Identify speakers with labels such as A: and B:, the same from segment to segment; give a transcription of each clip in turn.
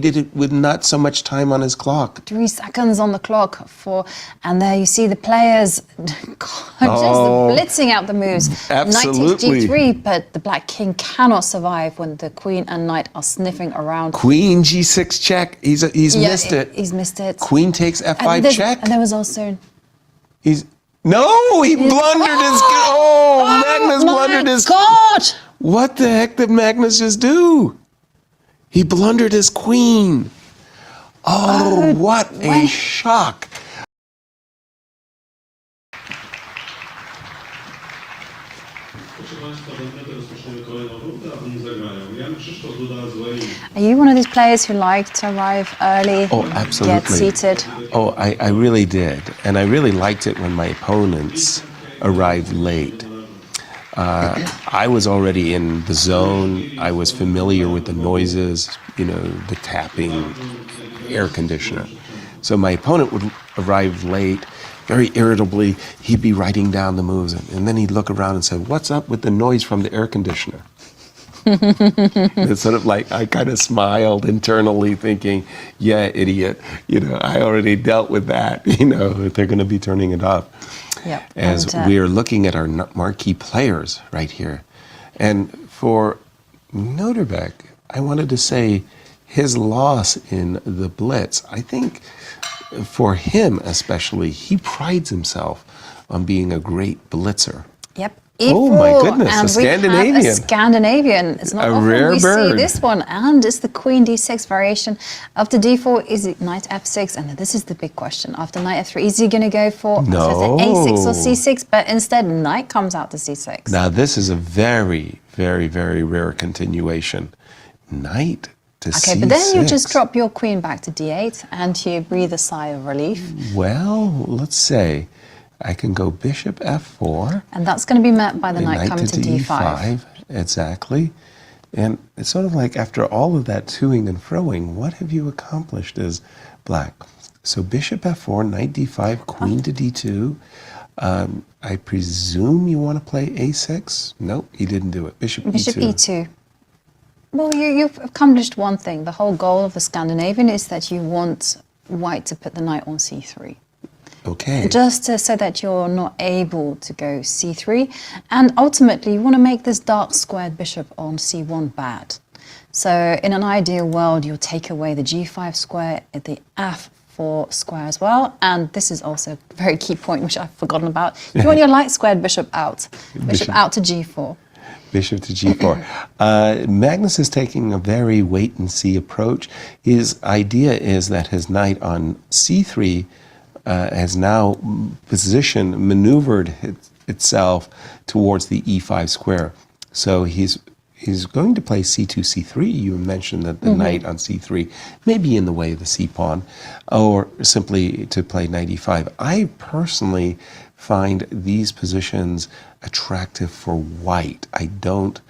A: did it with not so much time on his clock.
B: 3 seconds on the clock and there you see the players just blitzing out the moves.
A: Absolutely.
B: Knight takes g3, but the black king cannot survive when the queen and knight are sniffing around.
A: Queen g6 check. He's missed it.
B: He's missed it.
A: Queen takes f5 check.
B: And there was also...
A: He blundered his... Magnus blundered his...
B: God!
A: What the heck did Magnus just do? He blundered his queen. What a shock.
B: Are you one of these players who like to arrive early?
A: Absolutely.
B: Get seated?
A: I really did. And I really liked it when my opponents arrived late. I was already in the zone. I was familiar with the noises, the tapping, air conditioner. So my opponent would arrive late, very irritably. He'd be writing down the moves, and then he'd look around and say, "What's up with the noise from the air conditioner?" It's sort of like I kind of smiled internally, thinking, "Yeah, idiot. I already dealt with that. They're going to be turning it off."
B: Yep.
A: As we are looking at our marquee players right here. And for Nodirbek, I wanted to say his loss in the blitz, I think for him especially, he prides himself on being a great blitzer.
B: Yep.
A: Oh my goodness,
B: and
A: a Scandinavian.
B: We have a Scandinavian. It's not often
A: rare
B: we
A: bird.
B: see this one. And it's the queen d6 variation. After d4, is it knight f6? And this is the big question. After knight f3, is he going to go for a6 or c6? But instead, knight comes out to c6.
A: Now this is a very, very, very rare continuation. Knight to c6.
B: Okay, but then you just drop your queen back to d8 and you breathe a sigh of relief.
A: Well, let's say I can go bishop f4.
B: And that's going to be met by the knight coming to d5.
A: Exactly. And it's sort of like after all of that toing and froing, what have you accomplished as black? So bishop f4, knight d5, queen to d2. I presume you want to play a6? Nope, he didn't do it. Bishop
B: e2. Well, you've accomplished one thing. The whole goal of the Scandinavian is that you want white to put the knight on c3.
A: Okay.
B: Just so that you're not able to go c3. And ultimately, you want to make this dark squared bishop on c1 bad. So in an ideal world, you'll take away the g5 square, the f4 square as well. And this is also a very key point, which I've forgotten about. You want your light squared bishop out. Bishop out to g4.
A: Bishop to g4. Magnus is taking a very wait-and-see approach. His idea is that his knight on c3 has now maneuvered itself towards the e5 square. So he's going to play c2, c3. You mentioned that the knight on c3 may be in the way of the c-pawn, or simply to play knight e5. I personally find these positions attractive for white. I don't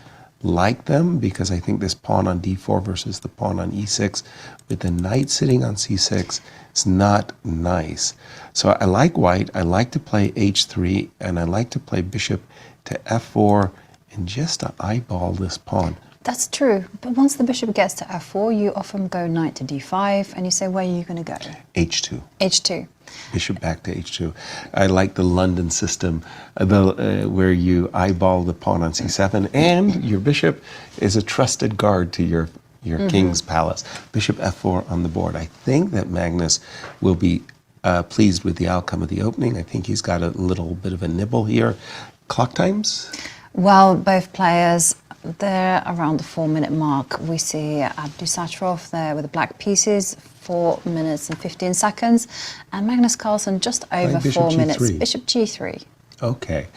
A: like them because I think this pawn on d4 versus the pawn on e6 with the knight sitting on c6 is not nice. So I like white. I like to play h3 and I like to play bishop to f4 and just to eyeball this pawn.
B: That's true, but once the bishop gets to f4, you often go knight to d5, and you say, where are you going to go?
A: h2.
B: h2.
A: Bishop back to h2. I like the London system, where you eyeball the pawn on c7, and your bishop is a trusted guard to your king's palace. Bishop f4 on the board. I think that Magnus will be pleased with the outcome of the opening. I think he's got a little bit of a nibble here. Clock times?
B: Well, both players, they're around the 4-minute mark. We see Abdusattorov there with the black pieces, 4 minutes and 15 seconds, and Magnus Carlsen just over 4 minutes. Bishop g3.
A: Okay.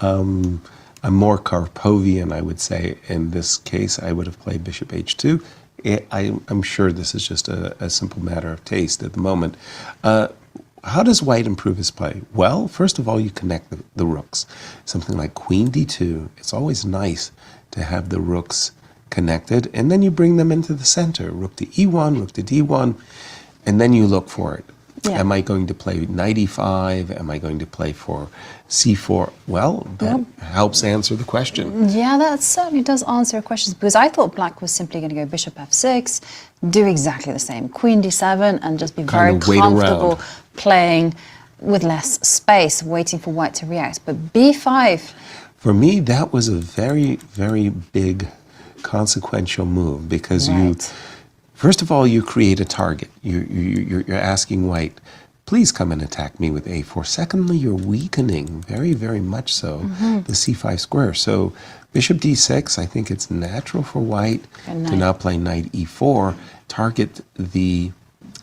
A: I'm more Karpovian, I would say. In this case, I would have played bishop h2. I'm sure this is just a simple matter of taste at the moment. How does white improve his play? Well, first of all, you connect the rooks. Something like queen d2. It's always nice to have the rooks connected, and then you bring them into the center. Rook to e1, rook to d1, and then you look for it.
B: Yeah.
A: Am I going to play knight e5? Am I going to play for c4? Well, that helps answer the question.
B: Yeah, that certainly does answer your questions, because I thought black was simply going to go bishop f6, do exactly the same, queen d7, and just be very
A: Kind of wait
B: comfortable
A: around.
B: playing with less space, waiting for white to react. But b5,
A: For me, that was a very, very big consequential move, because you,
B: Right.
A: first of all, you create a target. You're asking white, please come and attack me with a4. Secondly, you're weakening, very, very much so, the c5 square. So bishop d6, I think it's natural for white
B: And
A: to
B: knight.
A: now play knight e4, target the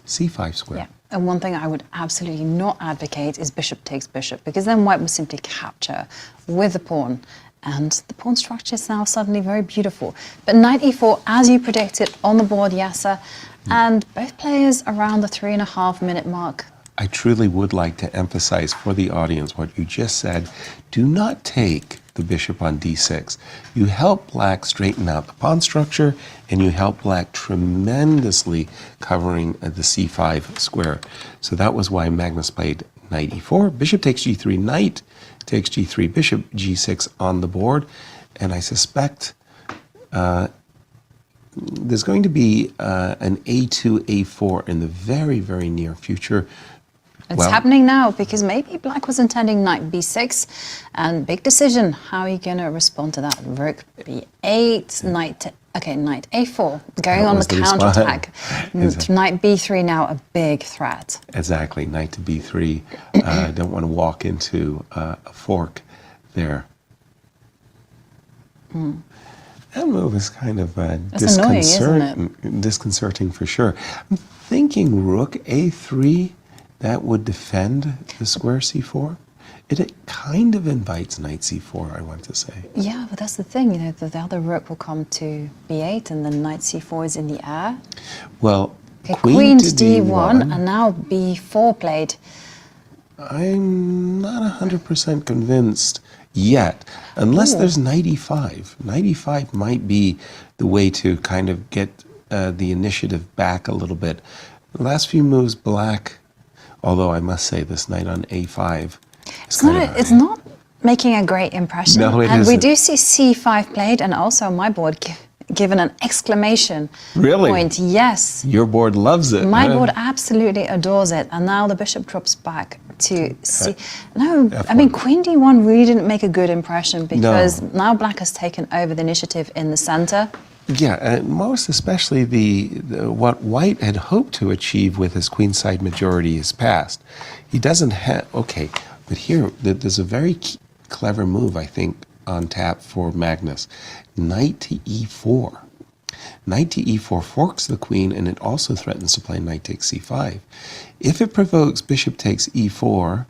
A: c5 square.
B: yeah. And one thing I would absolutely not advocate is bishop takes bishop, because then white will simply capture with the pawn. And the pawn structure is now suddenly very beautiful. But knight e4, as you predicted on the board, Yasser, and both players around the 3.5-minute mark.
A: I truly would like to emphasize for the audience what you just said. Do not take the bishop on d6. You help black straighten out the pawn structure, and you help black tremendously covering the c5 square. So that was why Magnus played knight e4, bishop takes g3, knight takes g3, bishop g6 on the board. And I suspect there's going to be an a2, a4 in the very, very near future.
B: It's happening now, because maybe black was intending knight b6, and big decision, how are you going to respond to that? Rook b8, knight a4, going
A: That
B: on the
A: was the
B: counterattack.
A: response.
B: Knight b3 now a big threat.
A: Exactly, knight to b3. Don't want to walk into a fork there. That move is kind of
B: That's annoying, isn't
A: disconcerting for sure. I'm thinking rook a3, that would defend the square c4. It kind of invites knight c4, I want to say.
B: Yeah, but that's the thing, you know, the other rook will come to b8, and then knight c4 is in the air.
A: Well,
B: Okay,
A: queen to
B: d1, and now b4 played.
A: I'm not 100% convinced yet, unless there's knight e5. Knight e5 might be the way to kind of get the initiative back a little bit. The last few moves, black, although I must say this knight on a5 is
B: It's not making a great impression.
A: No, it
B: and we
A: isn't.
B: do see c5 played, and also on my board given an exclamation
A: Really?
B: point. Yes.
A: Your board loves it.
B: My
A: huh?
B: board absolutely adores it, and now the bishop drops back to c. No, I
A: F1.
B: mean queen d1 really didn't make a good impression, because now black has taken over the initiative in the center.
A: Yeah, and most especially the what white had hoped to achieve with his queenside majority is past. He doesn't have, okay, but here there's a very clever move, I think, on tap for Magnus. Knight to e4. Knight to e4 forks the queen, and it also threatens to play knight takes c5. If it provokes bishop takes e4,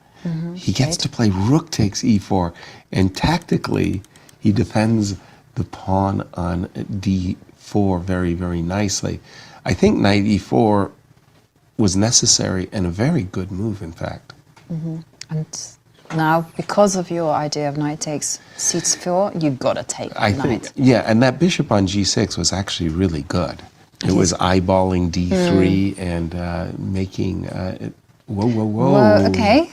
A: he gets to play rook takes e4, and tactically he defends the pawn on d4 very, very nicely. I think knight e4 was necessary, and a very good move, in fact.
B: And now, because of your idea of knight takes c4, you've got to take
A: I
B: knight.
A: think, yeah, and that bishop on g6 was actually really good. It was eyeballing d3 and making, whoa.
B: Whoa, okay.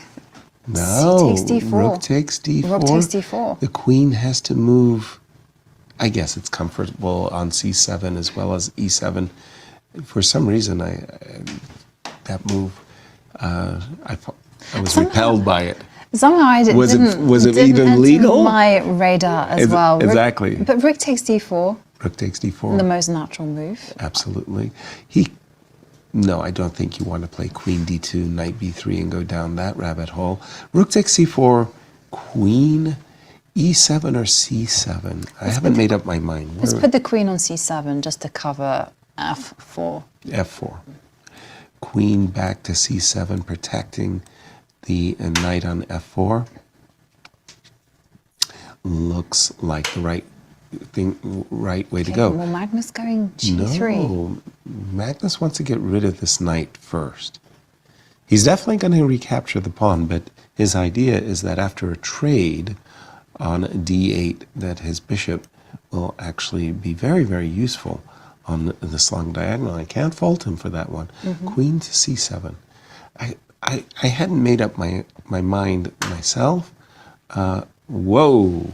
A: No,
B: C takes d4.
A: rook takes d4.
B: Rook takes d4.
A: The queen has to move. I guess it's comfortable on c7 as well as e7. For some reason, that move, I was repelled by it.
B: Somehow I didn't.
A: Was it
B: didn't
A: even
B: enter
A: legal?
B: my radar as well.
A: Exactly.
B: But rook takes d4,
A: Rook takes d4.
B: the most natural move.
A: Absolutely. No, I don't think you want to play queen d2, knight b3, and go down that rabbit hole. Rook takes c4, queen e7 or c7. I haven't made up my mind.
B: Let's put the queen on c7 just to cover f4.
A: f4. Queen back to c7, protecting the knight on f4. Looks like the right way to go.
B: Well, Magnus going g3.
A: No, Magnus wants to get rid of this knight first. He's definitely going to recapture the pawn, but his idea is that after a trade on d8, that his bishop will actually be very, very useful on the slung diagonal. I can't fault him for that one. Queen to c7. I hadn't made up my mind myself. Whoa,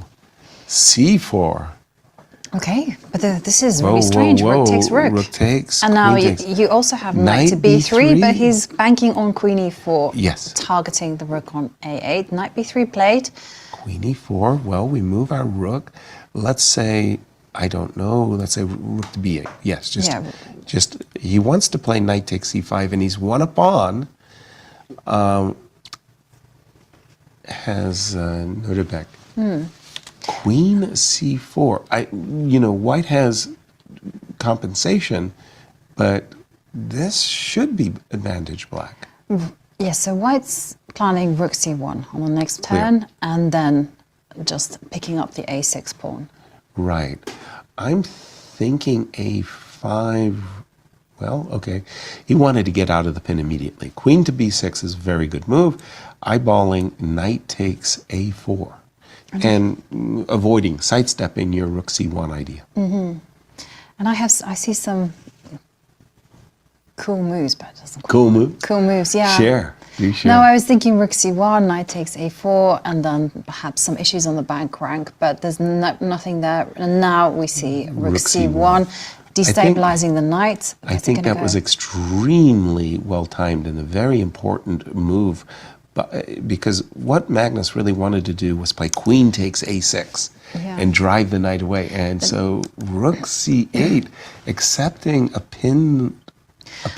A: c4.
B: Okay, but this is really strange. Rook takes rook.
A: Rook takes.
B: And now
A: queen takes.
B: you also have knight to
A: Knight
B: b3, but
A: B3.
B: he's banking on queen e4.
A: Yes.
B: Targeting the rook on a8. Knight b3 played.
A: Queen e4. Well, we move our rook. Let's say, I don't know. Let's say rook to b8. Yes, just he wants to play knight takes c5, and he's won a pawn. Has Nodirbek. Queen c4. White has compensation, but this should be advantage black.
B: Yes, so white's planning rook c1 on the next turn, and then just picking up the a6 pawn.
A: Right. I'm thinking a5. Well, okay. He wanted to get out of the pin immediately. Queen to b6 is a very good move. Eyeballing knight takes a4. And avoiding, sidestepping your rook c1 idea.
B: And I see some cool moves, but it doesn't
A: Cool move?
B: Cool moves, yeah.
A: Share. Do share.
B: No, I was thinking rook c1, knight takes a4, and then perhaps some issues on the bank rank, but there's nothing there. And now we see rook c1, destabilizing the knight.
A: I think that was extremely well timed and a very important move. Because what Magnus really wanted to do was play queen takes a6 and drive the knight away. And so rook c8, accepting a pin.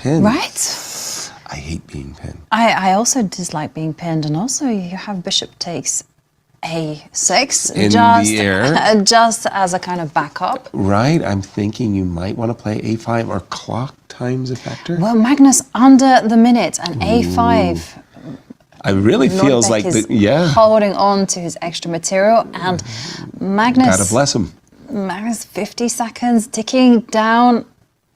B: Right?
A: I hate being pinned.
B: I also dislike being pinned, and also you have bishop takes a6
A: In the air.
B: just as a kind of backup.
A: Right, I'm thinking you might want to play a5 or clock times a factor.
B: Well, Magnus under the minute, and a5.
A: I really feels like
B: holding on to his extra material, and Magnus.
A: Gotta bless him.
B: Magnus 50 seconds ticking down,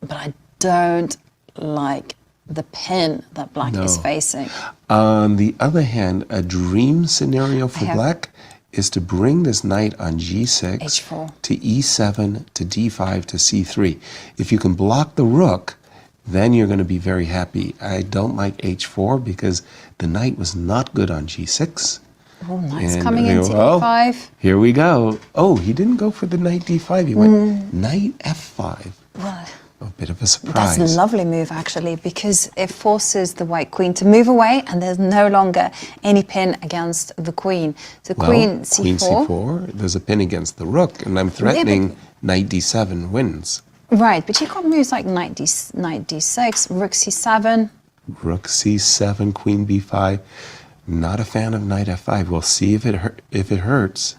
B: but I don't like the pin that black is facing.
A: On the other hand, a dream scenario for black is to bring this knight on g6
B: h4
A: to e7 to d5 to c3. If you can block the rook, then you're going to be very happy. I don't like h4 because the knight was not good on g6.
B: Oh, knight's coming into e5.
A: Here we go. Oh, he didn't go for the knight d5. He went knight f5.
B: Well,
A: a bit of a surprise.
B: That's a lovely move, actually, because it forces the white queen to move away, and there's no longer any pin against the queen. So queen c4.
A: Queen c4, there's a pin against the rook, and I'm threatening knight d7 wins.
B: Right, but you've got moves like knight d6, rook c7.
A: Rook c7, queen b5. Not a fan of knight f5. We'll see if it hurts.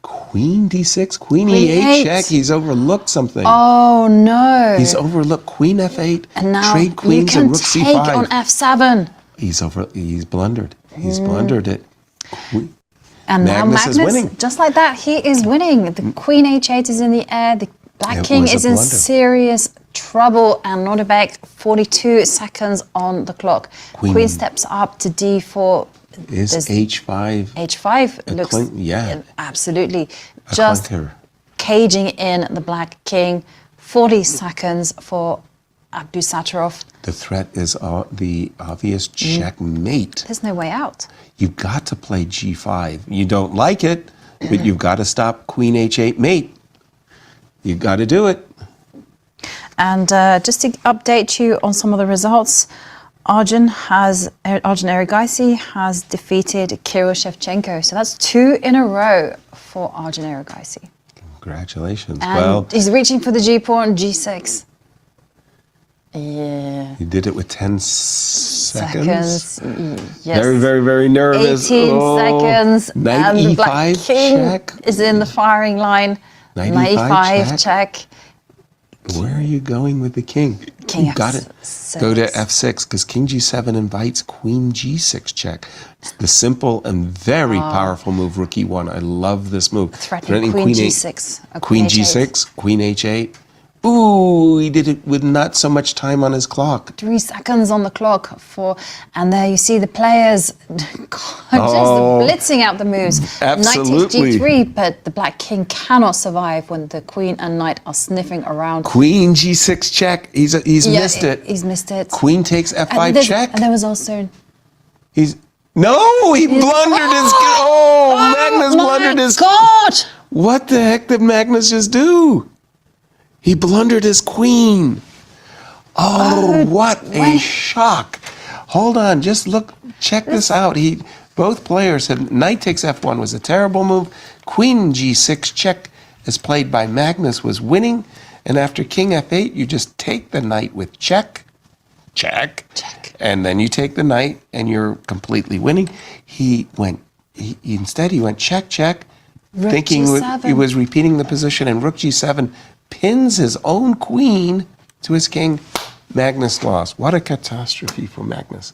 A: Queen d6, queen e8 check. He's overlooked something.
B: Oh no!
A: He's overlooked queen f8.
B: And now
A: trade queens and rook
B: you can
A: c5.
B: take on f7.
A: He's blundered. He's blundered it.
B: And
A: Magnus
B: now
A: is winning.
B: Just like that, he is winning. The queen h8 is in the air. The black king is in serious trouble, and Nodirbek 42 seconds on the clock. Queen steps up to d4.
A: Is h5?
B: H5 looks absolutely just caging in the black king. 40 seconds for Abdusattorov.
A: The threat is the obvious checkmate.
B: There's no way out.
A: You've got to play g5. You don't like it, but you've got to stop queen h8 mate. You've got to do it.
B: And just to update you on some of the results, Arjun Erigaisi has defeated Kirill Shevchenko. So that's 2 in a row for Arjun Erigaisi.
A: Congratulations.
B: And he's reaching for the g-pawn, g6. Yeah.
A: You did it with 10 seconds.
B: Yes.
A: Very, very, very nervous.
B: 18 seconds.
A: Knight
B: and
A: e5
B: the black king
A: check.
B: is in the firing line.
A: Knight
B: e5 check.
A: Where are you going with the king?
B: King
A: you got it.
B: F6.
A: Go to f6 because king g7 invites queen g6 check. It's the simple and very powerful move, rook e1. I love this move.
B: Threatening queen g6.
A: Queen g6, queen h8. Ooh, he did it with not so much time on his clock.
B: 3 seconds on the clock and there you see the players just blitzing out the moves.
A: Absolutely.
B: Knight takes g3, but the black king cannot survive when the queen and knight are sniffing around.
A: Queen g6 check. He's missed it.
B: He's missed it.
A: Queen takes f5 check.
B: And there was also...
A: He blundered his... Magnus blundered his...
B: God!
A: What the heck did Magnus just do? He blundered his queen. What a shock. Hold on, just look, check this out. Both players have, knight takes f1 was a terrible move. Queen g6 check, as played by Magnus, was winning. And after king f8, you just take the knight with check, and then you take the knight and you're completely winning. Instead he went check,
B: Rook
A: thinking
B: G7.
A: he was repeating the position, and rook g7 pins his own queen to his king. Magnus lost. What a catastrophe for Magnus.